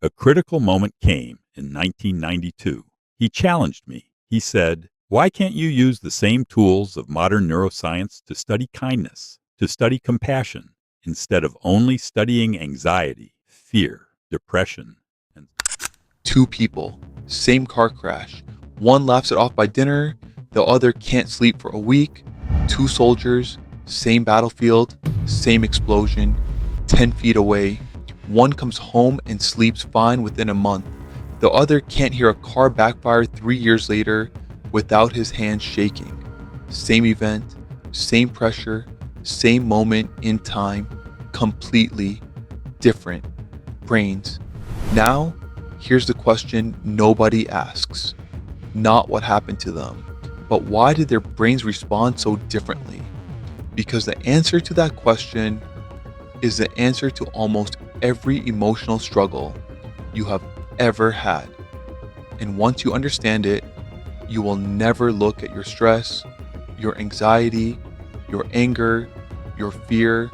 A critical moment came in 1992. He challenged me. He said, "Why can't you use the same tools of modern neuroscience to study kindness, to study compassion, instead of only studying anxiety, fear, depression, and..." Two people, same car crash. One laughs it off by dinner, the other can't sleep for a week. Two soldiers, same battlefield, same explosion, 10 feet away. One comes home and sleeps fine within a month. The other can't hear a car backfire 3 years later without his hands shaking. Same event, same pressure, same moment in time, completely different brains. Now, here's the question nobody asks. Not what happened to them, but why did their brains respond so differently? Because the answer to that question is the answer to almost every emotional struggle you have ever had. And once you understand it, you will never look at your stress, your anxiety, your anger, your fear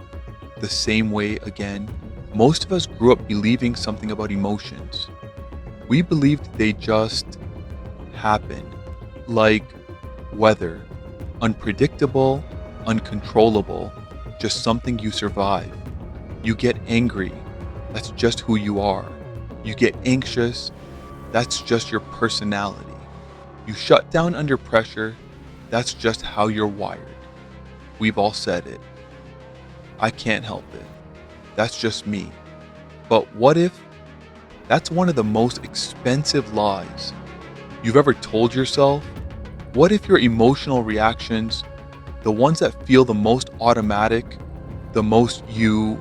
the same way again. Most of us grew up believing something about emotions. We believed they just happen, like weather, unpredictable, uncontrollable, just something you survive. You get angry, that's just who you are. You get anxious, that's just your personality. You shut down under pressure, that's just how you're wired. We've all said it. I can't help it. That's just me. But what if that's one of the most expensive lies you've ever told yourself? What if your emotional reactions, the ones that feel the most automatic, the most you,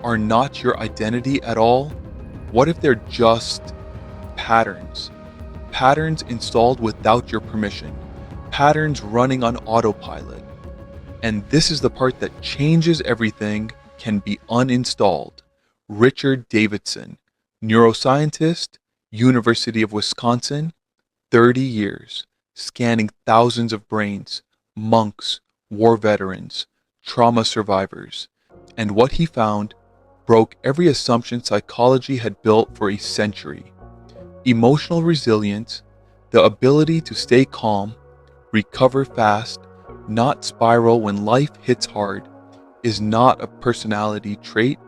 are not your identity at all? What if they're just patterns? Patterns installed without your permission. Patterns running on autopilot. And this is the part that changes everything, can be uninstalled. Richard Davidson, neuroscientist, University of Wisconsin, 30 years, scanning thousands of brains, monks, war veterans, trauma survivors. And what he found broke every assumption psychology had built for a century. Emotional resilience, the ability to stay calm, recover fast, not spiral when life hits hard, is not a personality trait.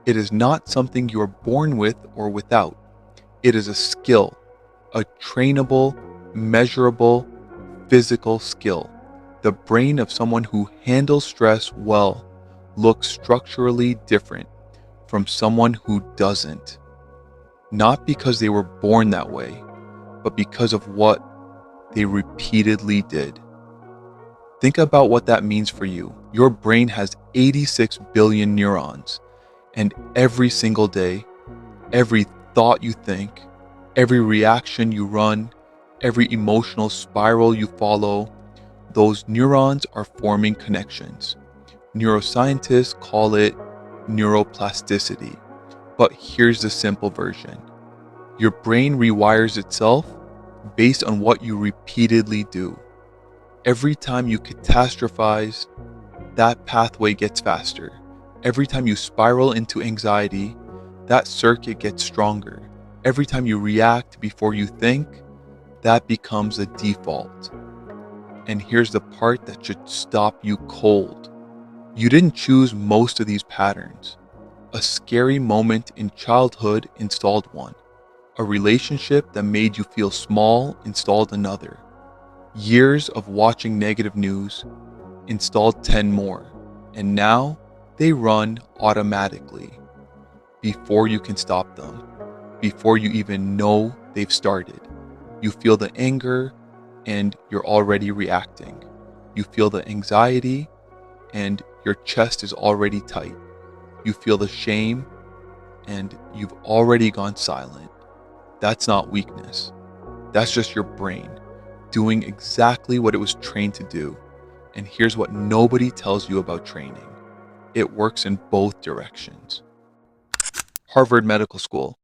It is not something you are born with or without. It is a skill, a trainable, measurable, physical skill. The brain of someone who handles stress well looks structurally different from someone who doesn't. Not because they were born that way, but because of what they repeatedly did. Think about what that means for you. Your brain has 86 billion neurons, and every single day, every thought you think, every reaction you run, every emotional spiral you follow, those neurons are forming connections. Neuroscientists call it neuroplasticity. But here's the simple version. Your brain rewires itself based on what you repeatedly do. Every time you catastrophize, that pathway gets faster. Every time you spiral into anxiety, that circuit gets stronger. Every time you react before you think, that becomes a default. And here's the part that should stop you cold. You didn't choose most of these patterns. A scary moment in childhood installed one. A relationship that made you feel small installed another. Years of watching negative news installed 10 more. And now they run automatically before you can stop them, before you even know they've started. You feel the anger and you're already reacting. You feel the anxiety and your chest is already tight. You feel the shame and you've already gone silent. That's not weakness. That's just your brain doing exactly what it was trained to do. And here's what nobody tells you about training. It works in both directions. Harvard Medical School.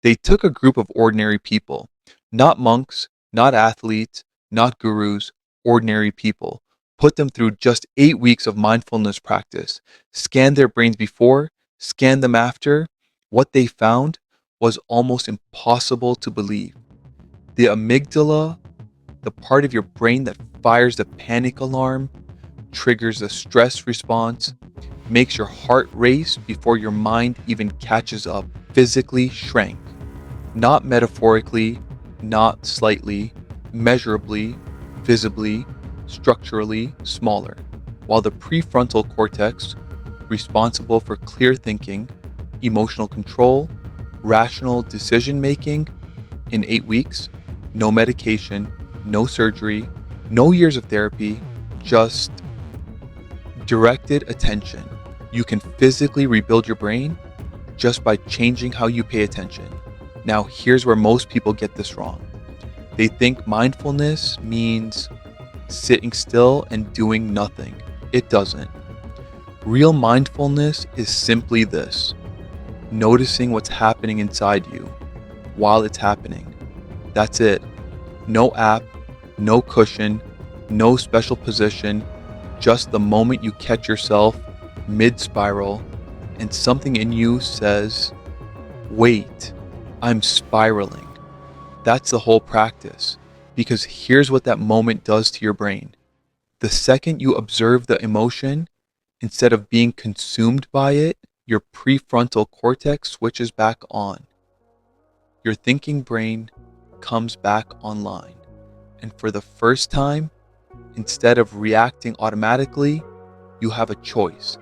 They took a group of ordinary people, not monks, not athletes, not gurus, ordinary people, put them through just 8 weeks of mindfulness practice, scanned their brains before, scanned them after. What they found was almost impossible to believe. The amygdala, the part of your brain that fires the panic alarm, triggers the stress response, makes your heart race before your mind even catches up, physically shrank. Not metaphorically, not slightly, measurably, visibly, structurally smaller. While the prefrontal cortex, responsible for clear thinking, emotional control, rational decision making, in 8 weeks, no medication, no surgery, no years of therapy, just directed attention. You can physically rebuild your brain just by changing how you pay attention. Now, here's where most people get this wrong. They think mindfulness means sitting still and doing nothing. It doesn't. Real mindfulness is simply this: noticing what's happening inside you while it's happening. That's it. No app, no cushion, no special position, just the moment you catch yourself mid-spiral and something in you says, wait, I'm spiraling. That's the whole practice, because here's what that moment does to your brain. The second you observe the emotion, instead of being consumed by it, your prefrontal cortex switches back on. Your thinking brain comes back online. And for the first time, instead of reacting automatically, you have a choice.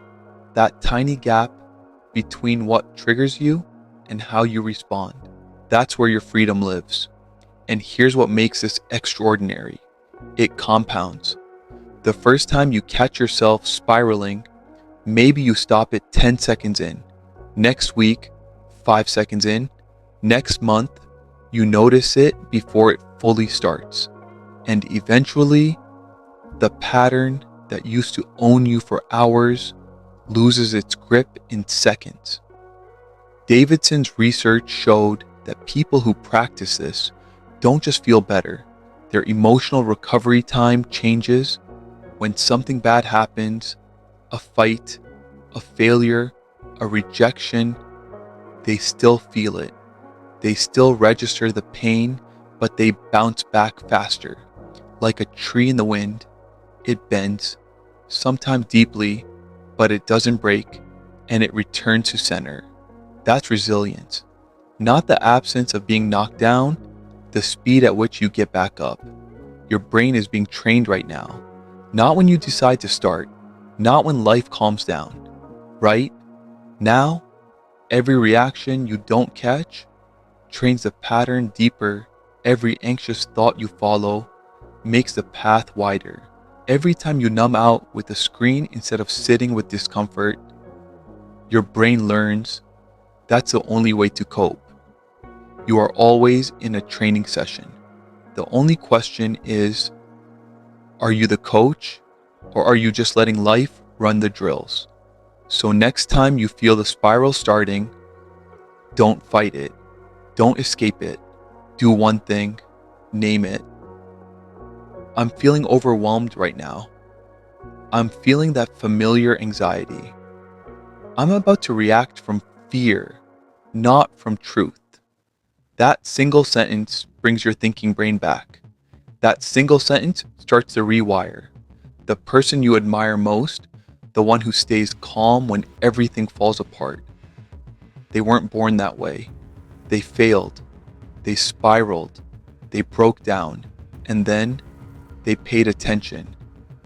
That tiny gap between what triggers you and how you respond. That's where your freedom lives. And here's what makes this extraordinary. It compounds. The first time you catch yourself spiraling, maybe you stop it 10 seconds in. Next week, 5 seconds in. Next month, you notice it before it fully starts. And eventually, the pattern that used to own you for hours loses its grip in seconds. Davidson's research showed that people who practice this don't just feel better. Their emotional recovery time changes. When something bad happens, a fight, a failure, a rejection, they still feel it. They still register the pain, but they bounce back faster. Like a tree in the wind, it bends, sometimes deeply, but it doesn't break, and it returns to center. That's resilience. Not the absence of being knocked down, the speed at which you get back up. Your brain is being trained right now. Not when you decide to start, not when life calms down. Right now, every reaction you don't catch trains the pattern deeper. Every anxious thought you follow makes the path wider. Every time you numb out with a screen instead of sitting with discomfort, your brain learns that's the only way to cope. You are always in a training session. The only question is, are you the coach, or are you just letting life run the drills? So next time you feel the spiral starting, don't fight it. Don't escape it. Do one thing, name it. I'm feeling overwhelmed right now. I'm feeling that familiar anxiety. I'm about to react from fear, not from truth. That single sentence brings your thinking brain back. That single sentence starts to rewire. The person you admire most, the one who stays calm when everything falls apart. They weren't born that way. They failed. They spiraled. They broke down. And then they paid attention.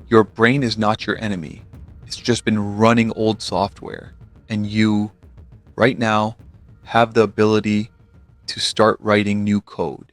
Your brain is not your enemy. It's just been running old software. And you, right now, have the ability to start writing new code.